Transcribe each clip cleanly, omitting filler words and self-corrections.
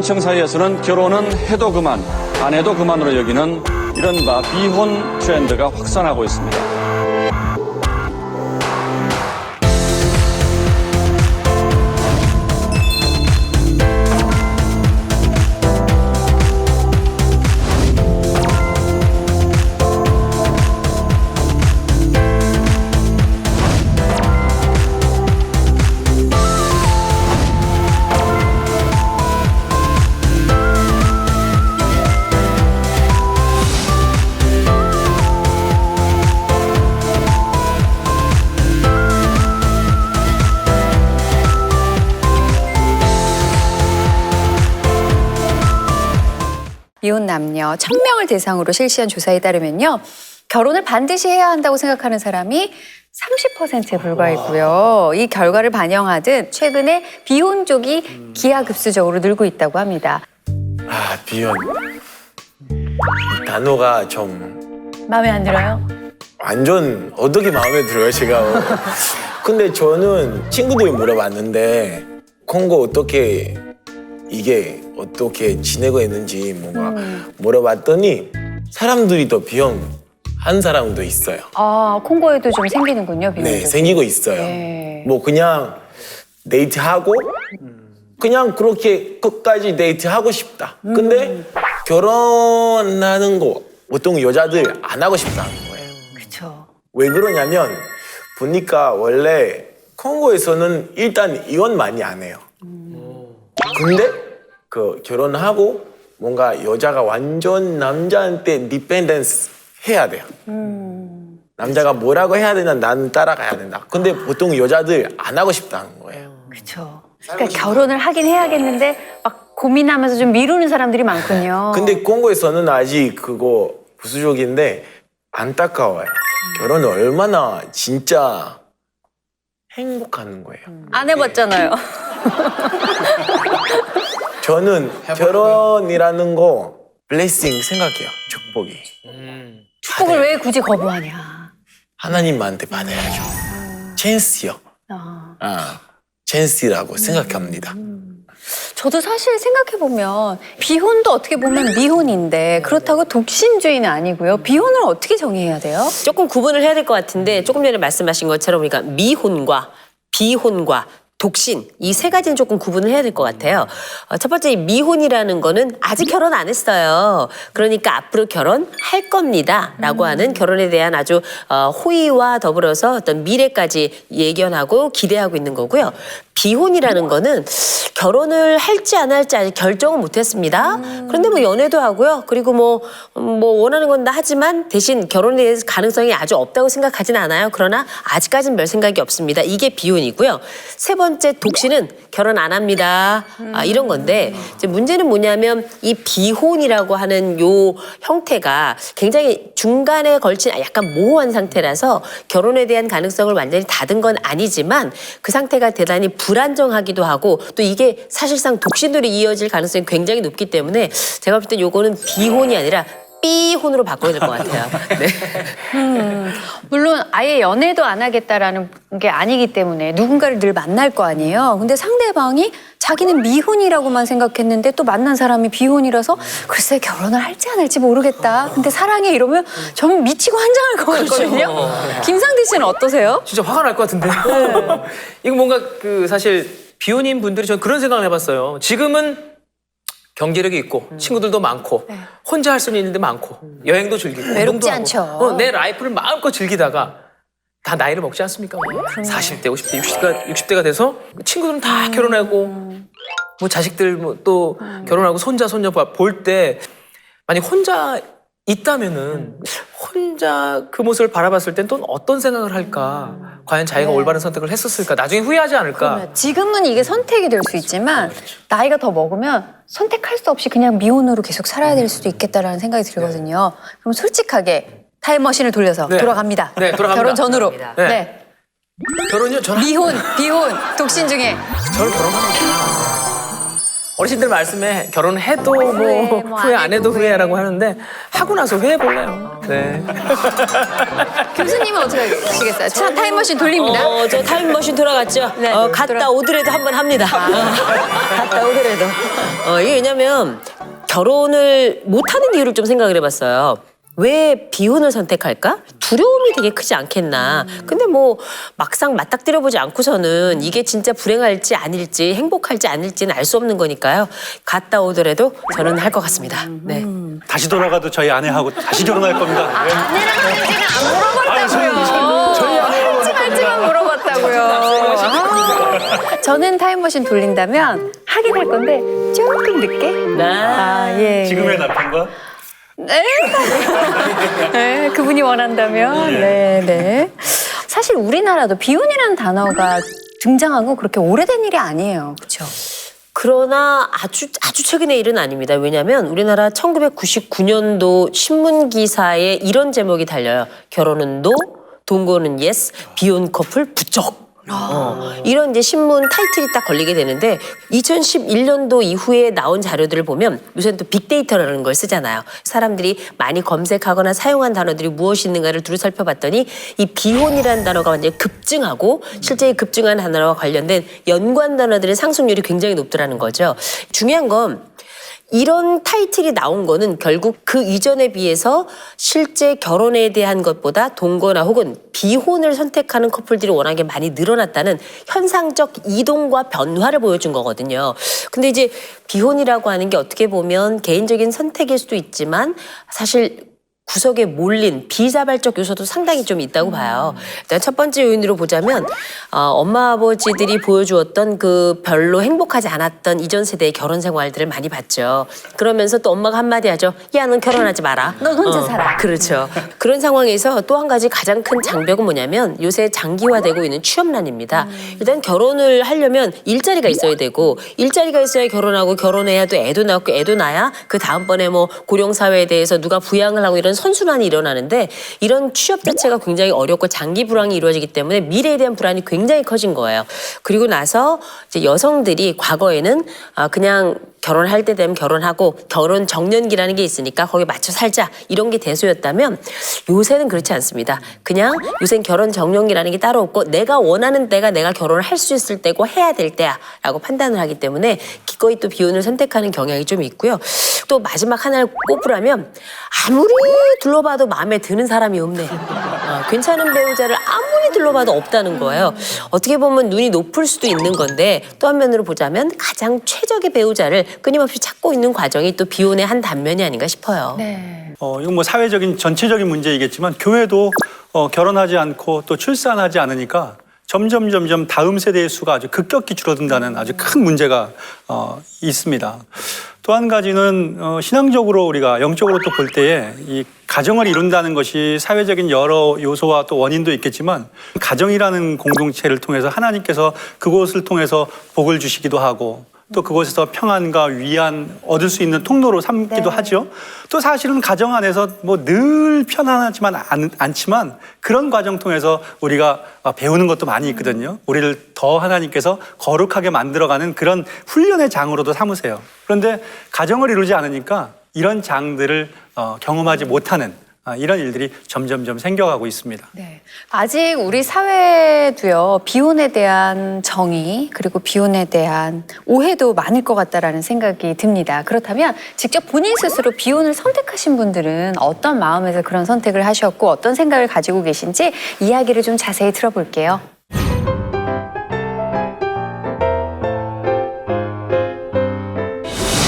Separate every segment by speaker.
Speaker 1: 중산층 사이에서는 결혼은 해도 그만, 안 해도 그만으로 여기는 이른바 비혼 트렌드가 확산하고 있습니다.
Speaker 2: 이혼 남녀 1000명을 대상으로 실시한 조사에 따르면요. 결혼을 반드시 해야 한다고 생각하는 사람이 30%에 불과했고요. 이 결과를 반영하듯 최근에 비혼족이 기하급수적으로 늘고 있다고 합니다.
Speaker 3: 아, 비혼. 이 단어가 좀
Speaker 2: 마음에 안 들어요?
Speaker 3: 완전 어떻게 마음에 들어요, 제가. 근데 저는 친구들이 물어봤는데 콩고 어떻게 이게 어떻게 지내고 있는지 뭔가 물어봤더니 사람들이 더 비혼한 사람도 있어요.
Speaker 2: 아, 콩고에도 좀 생기는군요, 비혼족이.
Speaker 3: 네, 생기고 있어요.
Speaker 2: 네.
Speaker 3: 뭐 그냥 데이트하고 그냥 그렇게 끝까지 데이트하고 싶다. 근데 결혼하는 거 보통 여자들 안 하고 싶다는 거예요.
Speaker 2: 그렇죠.
Speaker 3: 왜 그러냐면 보니까 원래 콩고에서는 일단 이혼 많이 안 해요. 근데 그 결혼하고 뭔가 여자가 완전 남자한테 디펜던스 해야 돼요. 남자가 뭐라고 해야 되나 난 따라가야 된다. 근데 보통 여자들 안 하고 싶다는 거예요.
Speaker 2: 그렇죠. 그러니까 결혼을 하긴 해야겠는데 막 고민하면서 좀 미루는 사람들이 많군요.
Speaker 3: 근데 콩고에서는 아직 그거 부수적인데 안타까워요. 결혼은 얼마나 진짜 행복한 거예요.
Speaker 2: 안 해봤잖아요.
Speaker 3: 저는 결혼이라는 거 블레싱 생각해요. 축복이.
Speaker 2: 축복을 왜 굳이 거부하냐.
Speaker 3: 하나님한테 받아야죠. 찬스요. 찬스라고 생각합니다.
Speaker 2: 저도 사실 생각해보면 비혼도 어떻게 보면 미혼인데 그렇다고 독신주의는 아니고요. 비혼을 어떻게 정의해야 돼요?
Speaker 4: 조금 구분을 해야 될 것 같은데 조금 전에 말씀하신 것처럼 우리가 미혼과 비혼과 독신 이 세 가지는 조금 구분을 해야 될 것 같아요. 첫 번째 이 미혼이라는 거는 아직 결혼 안 했어요. 그러니까 앞으로 결혼할 겁니다라고 하는 결혼에 대한 아주 호의와 더불어서 어떤 미래까지 예견하고 기대하고 있는 거고요. 비혼이라는 거는 결혼을 할지 안 할지 아직 결정은 못했습니다. 그런데 뭐 연애도 하고요. 그리고 뭐 원하는 건 다 하지만 대신 결혼에 대해서 가능성이 아주 없다고 생각하진 않아요. 그러나 아직까지는 별 생각이 없습니다. 이게 비혼이고요. 세 번째 독신은 결혼 안 합니다. 이런 건데 이제 문제는 뭐냐면 이 비혼이라고 하는 요 형태가 굉장히 중간에 걸친 약간 모호한 상태라서 결혼에 대한 가능성을 완전히 닫은 건 아니지만 그 상태가 대단히 불안정하기도 하고 또 이게 사실상 독신으로 이어질 가능성이 굉장히 높기 때문에 제가 볼 때 요거는 비혼이 아니라 삐혼으로 바꿔야 될 것 같아요. 네.
Speaker 2: 물론 아예 연애도 안 하겠다라는 게 아니기 때문에 누군가를 늘 만날 거 아니에요. 근데 상대방이 자기는 미혼이라고만 생각했는데 또 만난 사람이 비혼이라서 글쎄 결혼을 할지 안 할지 모르겠다. 근데 사랑해 이러면 전 미치고 한장할 것 같거든요. 김상디 씨는 어떠세요?
Speaker 5: 진짜 화가 날 것 같은데. 이거 뭔가 그 사실 비혼인 분들이 전 그런 생각을 해봤어요. 지금은 경제력이 있고 친구들도 많고 혼자 할 수 있는 일도 많고 여행도 즐기고
Speaker 2: 외롭지
Speaker 5: 운동도 하고.
Speaker 2: 않죠.
Speaker 5: 내 라이프를 마음껏 즐기다가 다 나이를 먹지 않습니까? 40대, 50대, 60대가 돼서 친구들은 다 결혼하고 뭐 자식들 뭐 또 결혼하고 손자, 손녀 볼 때 만약 혼자 있다면은 혼자 그 모습을 바라봤을 땐 또 어떤 생각을 할까? 과연 자기가 올바른 선택을 했었을까? 나중에 후회하지 않을까?
Speaker 2: 그러면 지금은 이게 선택이 될 수 있지만 나이가 더 먹으면 선택할 수 없이 그냥 미혼으로 계속 살아야 될 수도 있겠다라는 생각이 들거든요. 그럼 솔직하게 타임머신을 돌려서
Speaker 5: 네.
Speaker 2: 돌아갑니다.
Speaker 5: 네, 돌아갑니다.
Speaker 2: 결혼 전으로.
Speaker 5: 네.
Speaker 2: 네.
Speaker 5: 결혼이요? 저는
Speaker 2: 미혼, 비혼, 독신 중에
Speaker 5: 저는 결혼합니다. 어르신들 말씀에 결혼해도 뭐
Speaker 2: 뭐
Speaker 5: 후회
Speaker 2: 안
Speaker 5: 안
Speaker 2: 해도
Speaker 5: 해도 후회라고 하는데 하고 나서 후회해볼래요. 네.
Speaker 2: 교수님은 어떻게 하시겠어요? 차 타임머신 돌립니다.
Speaker 4: 저 타임머신 돌아갔죠?
Speaker 2: 네,
Speaker 4: 갔다 오더라도 한 번 합니다. 갔다 오더라도. 이게 왜냐면 결혼을 못하는 이유를 좀 생각을 해봤어요. 왜 비혼을 선택할까? 두려움이 되게 크지 않겠나. 근데 뭐 막상 맞닥뜨려보지 않고서는 이게 진짜 불행할지 아닐지 행복할지 아닐지는 알 수 없는 거니까요. 갔다 오더라도 저는 할 것 같습니다. 네.
Speaker 6: 다시 돌아가도 저희 아내하고 다시 결혼할 겁니다. 네.
Speaker 2: 아내랑 하는지는 안 물어봤다고요. 저희 할지만 물어봤다고요. 저는 타임머신 돌린다면 하게 될 건데 조금 늦게. 예.
Speaker 6: 지금의 남편과
Speaker 2: 네, 그분이 원한다면. 네. 사실 우리나라도 비혼이라는 단어가 등장한 건 그렇게 오래된 일이 아니에요. 그렇죠?
Speaker 4: 그러나 아주 최근의 일은 아닙니다. 왜냐하면 우리나라 1999년도 신문 기사에 이런 제목이 달려요. 결혼은 노, 동거는 예스, 비혼 커플 부쩍. 이런 이제 신문 타이틀이 딱 걸리게 되는데 2011년도 이후에 나온 자료들을 보면 요새는 또 빅데이터라는 걸 쓰잖아요. 사람들이 많이 검색하거나 사용한 단어들이 무엇이 있는가를 두루 살펴봤더니 이 비혼이라는 단어가 완전히 급증하고 실제 급증한 단어와 관련된 연관 단어들의 상승률이 굉장히 높더라는 거죠. 중요한 건 이런 타이틀이 나온 거는 결국 그 이전에 비해서 실제 결혼에 대한 것보다 동거나 혹은 비혼을 선택하는 커플들이 워낙에 많이 늘어났다는 현상적 이동과 변화를 보여준 거거든요. 근데 이제 비혼이라고 하는 게 어떻게 보면 개인적인 선택일 수도 있지만 사실 구석에 몰린 비자발적 요소도 상당히 좀 있다고 봐요. 일단 첫 번째 요인으로 보자면 엄마 아버지들이 보여주었던 그 별로 행복하지 않았던 이전 세대의 결혼 생활들을 많이 봤죠. 그러면서 또 엄마가 한마디 하죠. 야, 넌 결혼하지 마라.
Speaker 2: 넌 혼자 살아.
Speaker 4: 그렇죠. 그런 상황에서 또 한 가지 가장 큰 장벽은 뭐냐면 요새 장기화되고 있는 취업난입니다. 일단 결혼을 하려면 일자리가 있어야 되고 일자리가 있어야 결혼하고 결혼해야 또 애도 낳고 애도 낳아야 그 다음번에 뭐 고령사회에 대해서 누가 부양을 하고 이런 선순환이 일어나는데 이런 취업 자체가 굉장히 어렵고 장기 불황이 이루어지기 때문에 미래에 대한 불안이 굉장히 커진 거예요. 그리고 나서 이제 여성들이 과거에는 그냥 결혼할 때 되면 결혼하고 결혼 정년기라는 게 있으니까 거기에 맞춰 살자 이런 게 대소였다면 요새는 그렇지 않습니다. 그냥 요새는 결혼 정년기라는 게 따로 없고 내가 원하는 때가 내가 결혼을 할 수 있을 때고 해야 될 때야 라고 판단을 하기 때문에 기꺼이 또 비혼을 선택하는 경향이 좀 있고요. 또 마지막 하나를 꼽으라면 아무리 둘러봐도 마음에 드는 사람이 없네. 괜찮은 배우자를 아무리 둘러봐도 없다는 거예요. 어떻게 보면 눈이 높을 수도 있는 건데 또 한면으로 보자면 가장 최적의 배우자를 끊임없이 찾고 있는 과정이 또 비혼의 한 단면이 아닌가 싶어요.
Speaker 2: 네.
Speaker 6: 이건 뭐 사회적인 전체적인 문제이겠지만 교회도 결혼하지 않고 또 출산하지 않으니까 점점 다음 세대의 수가 아주 급격히 줄어든다는 아주 큰 문제가 있습니다. 또 한 가지는 신앙적으로 우리가 영적으로 또 볼 때에 이 가정을 이룬다는 것이 사회적인 여러 요소와 또 원인도 있겠지만 가정이라는 공동체를 통해서 하나님께서 그곳을 통해서 복을 주시기도 하고 또 그곳에서 평안과 위안 얻을 수 있는 통로로 삼기도 하죠. 또 사실은 가정 안에서 뭐 늘 편안하지만 않지만 그런 과정 통해서 우리가 배우는 것도 많이 있거든요. 우리를 더 하나님께서 거룩하게 만들어가는 그런 훈련의 장으로도 삼으세요. 그런데 가정을 이루지 않으니까 이런 장들을 경험하지 못하는 이런 일들이 점점 생겨가고 있습니다.
Speaker 2: 네. 아직 우리 사회도요, 비혼에 대한 정의, 그리고 비혼에 대한 오해도 많을 것 같다라는 생각이 듭니다. 그렇다면 직접 본인 스스로 비혼을 선택하신 분들은 어떤 마음에서 그런 선택을 하셨고 어떤 생각을 가지고 계신지 이야기를 좀 자세히 들어볼게요.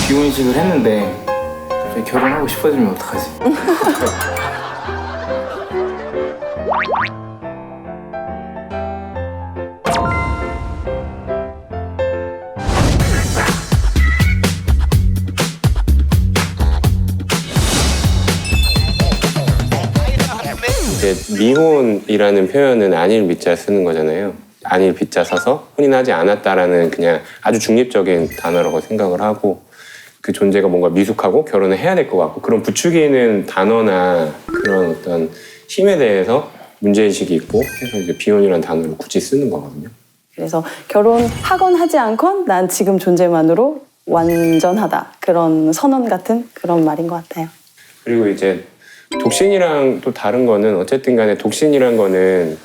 Speaker 7: 비혼이식을 했는데 갑자기 결혼하고 싶어지면 어떡하지?
Speaker 8: 이제 미혼이라는 표현은 안일 미자 쓰는 거잖아요. 안일 빗자 써서 혼인하지 않았다라는 그냥 아주 중립적인 단어라고 생각을 하고 그 존재가 뭔가 미숙하고 결혼을 해야 될 것 같고 그런 부추기는 단어나 그런 어떤 힘에 대해서 문제의식이 있고 그래서 이제 비혼이라는 단어를 굳이 쓰는 거거든요.
Speaker 9: 그래서 결혼하건 하지 않건 난 지금 존재만으로 완전하다 그런 선언 같은 그런 말인 것 같아요.
Speaker 8: 그리고 이제 독신이랑 또 다른 거는 어쨌든 간에 독신이란 거는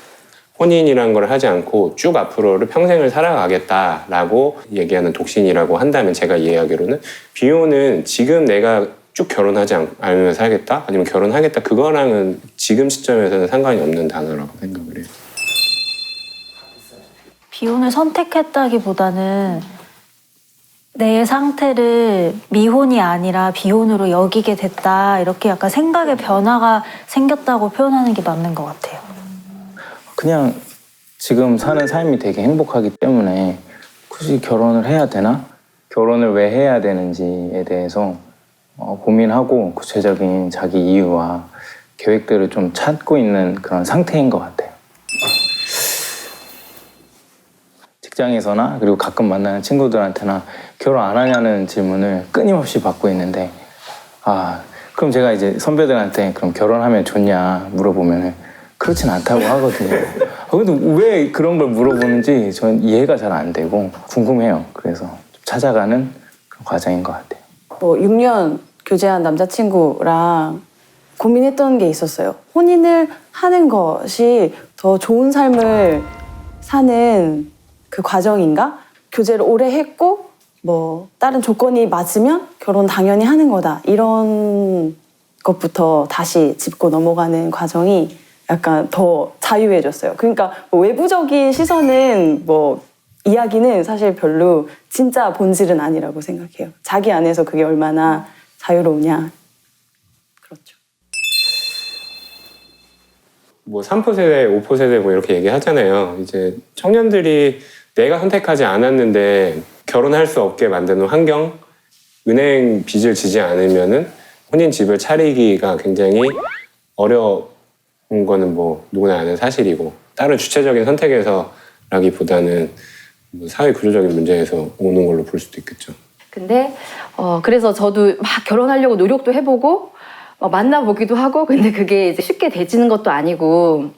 Speaker 8: 혼인이란 걸 하지 않고 쭉 앞으로를 평생을 살아가겠다라고 얘기하는 독신이라고 한다면 제가 이해하기로는 비혼은 지금 내가 쭉 결혼하지 않으면 살겠다? 아니면 결혼하겠다? 그거랑은 지금 시점에서는 상관이 없는 단어라고 생각을 해요.
Speaker 10: 비혼을 선택했다기보다는 내 상태를 미혼이 아니라 비혼으로 여기게 됐다 이렇게 약간 생각의 변화가 생겼다고 표현하는 게 맞는 것 같아요.
Speaker 7: 그냥 지금 사는 삶이 되게 행복하기 때문에 굳이 결혼을 해야 되나? 결혼을 왜 해야 되는지에 대해서 고민하고 구체적인 자기 이유와 계획들을 좀 찾고 있는 그런 상태인 것 같아요. 직장에서나 그리고 가끔 만나는 친구들한테나 결혼 안 하냐는 질문을 끊임없이 받고 있는데 그럼 제가 이제 선배들한테 그럼 결혼하면 좋냐 물어보면 그렇진 않다고 하거든요. 근데 왜 그런 걸 물어보는지 전 이해가 잘 안 되고 궁금해요. 그래서 좀 찾아가는 그런 과정인 것 같아요.
Speaker 9: 6년 교제한 남자친구랑 고민했던 게 있었어요. 혼인을 하는 것이 더 좋은 삶을 사는 그 과정인가? 교제를 오래 했고 뭐 다른 조건이 맞으면 결혼 당연히 하는 거다. 이런 것부터 다시 짚고 넘어가는 과정이 약간 더 자유해졌어요. 그러니까 뭐 외부적인 시선은 뭐 이야기는 사실 별로 진짜 본질은 아니라고 생각해요. 자기 안에서 그게 얼마나 자유로우냐. 그렇죠.
Speaker 8: 뭐 3포 세대, 5포 세대 뭐 이렇게 얘기하잖아요. 이제 청년들이 내가 선택하지 않았는데 결혼할 수 없게 만드는 환경, 은행 빚을 지지 않으면은 혼인 집을 차리기가 굉장히 어려운 거는 뭐 누구나 아는 사실이고 다른 주체적인 선택에서라기보다는 뭐 사회 구조적인 문제에서 오는 걸로 볼 수도 있겠죠.
Speaker 11: 근데 그래서 저도 막 결혼하려고 노력도 해보고 만나보기도 하고 근데 그게 이제 쉽게 되지는 것도 아니고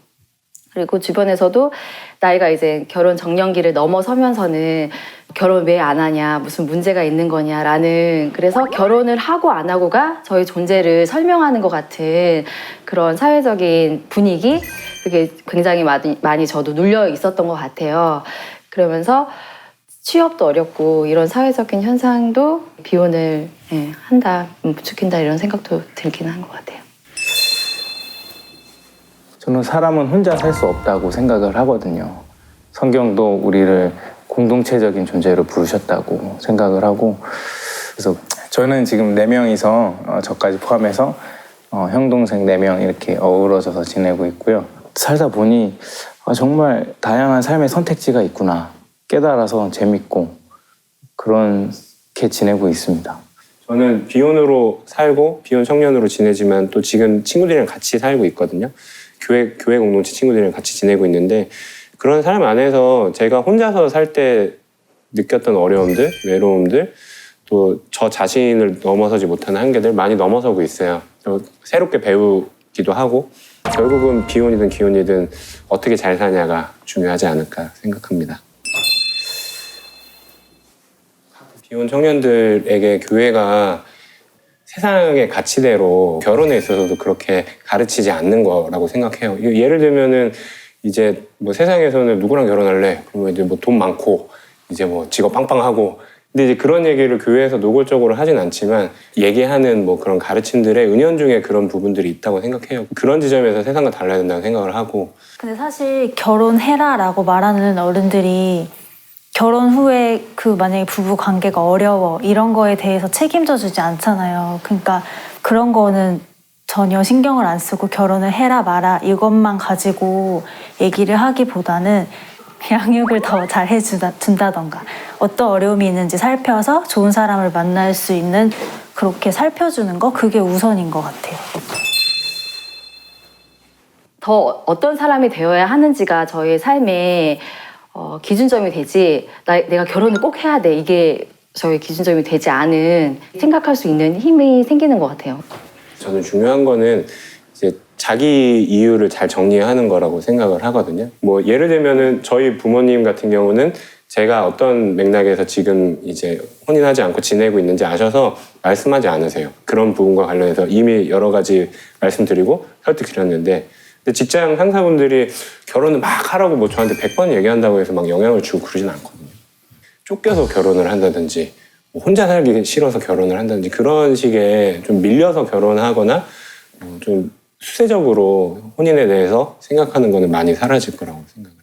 Speaker 11: 그리고 주변에서도 나이가 이제 결혼 정년기를 넘어서면서는 결혼 왜 안 하냐 무슨 문제가 있는 거냐라는 그래서 결혼을 하고 안 하고가 저희 존재를 설명하는 것 같은 그런 사회적인 분위기 그게 굉장히 많이 저도 눌려 있었던 것 같아요. 그러면서 취업도 어렵고 이런 사회적인 현상도 비혼을 한다, 부추긴다 이런 생각도 들긴 한 것 같아요.
Speaker 7: 저는 사람은 혼자 살 수 없다고 생각을 하거든요. 성경도 우리를 공동체적인 존재로 부르셨다고 생각을 하고 그래서 저는 지금 4명이서 저까지 포함해서 형, 동생 4명 이렇게 어우러져서 지내고 있고요. 살다 보니 정말 다양한 삶의 선택지가 있구나 깨달아서 재밌고 그렇게 지내고 있습니다.
Speaker 8: 저는 비혼으로 살고 비혼 청년으로 지내지만 또 지금 친구들이랑 같이 살고 있거든요. 교회 공동체 친구들이랑 같이 지내고 있는데 그런 삶 안에서 제가 혼자서 살 때 느꼈던 어려움들, 외로움들 또 저 자신을 넘어서지 못하는 한계들 많이 넘어서고 있어요. 새롭게 배우기도 하고 결국은 비혼이든 기혼이든 어떻게 잘 사냐가 중요하지 않을까 생각합니다. 비혼 청년들에게 교회가 세상의 가치대로 결혼에 있어서도 그렇게 가르치지 않는 거라고 생각해요. 예를 들면은 이제 뭐 세상에서는 누구랑 결혼할래? 그러면 이제 뭐 돈 많고 이제 뭐 직업 빵빵하고 근데 이제 그런 얘기를 교회에서 노골적으로 하진 않지만 얘기하는 뭐 그런 가르침들의 은연중에 그런 부분들이 있다고 생각해요. 그런 지점에서 세상과 달라야 된다고 생각을 하고
Speaker 10: 근데 사실 결혼해라라고 말하는 어른들이 결혼 후에 만약에 부부 관계가 어려워 이런 거에 대해서 책임져 주지 않잖아요. 그러니까 그런 거는 전혀 신경을 안 쓰고 결혼을 해라 마라 이것만 가지고 얘기를 하기보다는 양육을 더 잘 해준다던가 어떤 어려움이 있는지 살펴서 좋은 사람을 만날 수 있는 그렇게 살펴주는 거 그게 우선인 것 같아요.
Speaker 11: 더 어떤 사람이 되어야 하는지가 저의 삶의 기준점이 되지 내가 결혼을 꼭 해야 돼 이게 저의 기준점이 되지 않은 생각할 수 있는 힘이 생기는 것 같아요.
Speaker 8: 저는 중요한 거는 이제 자기 이유를 잘 정리하는 거라고 생각을 하거든요. 뭐 예를 들면은 저희 부모님 같은 경우는 제가 어떤 맥락에서 지금 이제 혼인하지 않고 지내고 있는지 아셔서 말씀하지 않으세요. 그런 부분과 관련해서 이미 여러 가지 말씀드리고 설득드렸는데, 근데 직장 상사분들이 결혼을 막 하라고 뭐 저한테 100번 얘기한다고 해서 막 영향을 주고 그러진 않거든요. 쫓겨서 결혼을 한다든지, 뭐 혼자 살기 싫어서 결혼을 한다든지, 그런 식의 좀 밀려서 결혼하거나 좀 수세적으로 혼인에 대해서 생각하는 거는 많이 사라질 거라고 생각해요.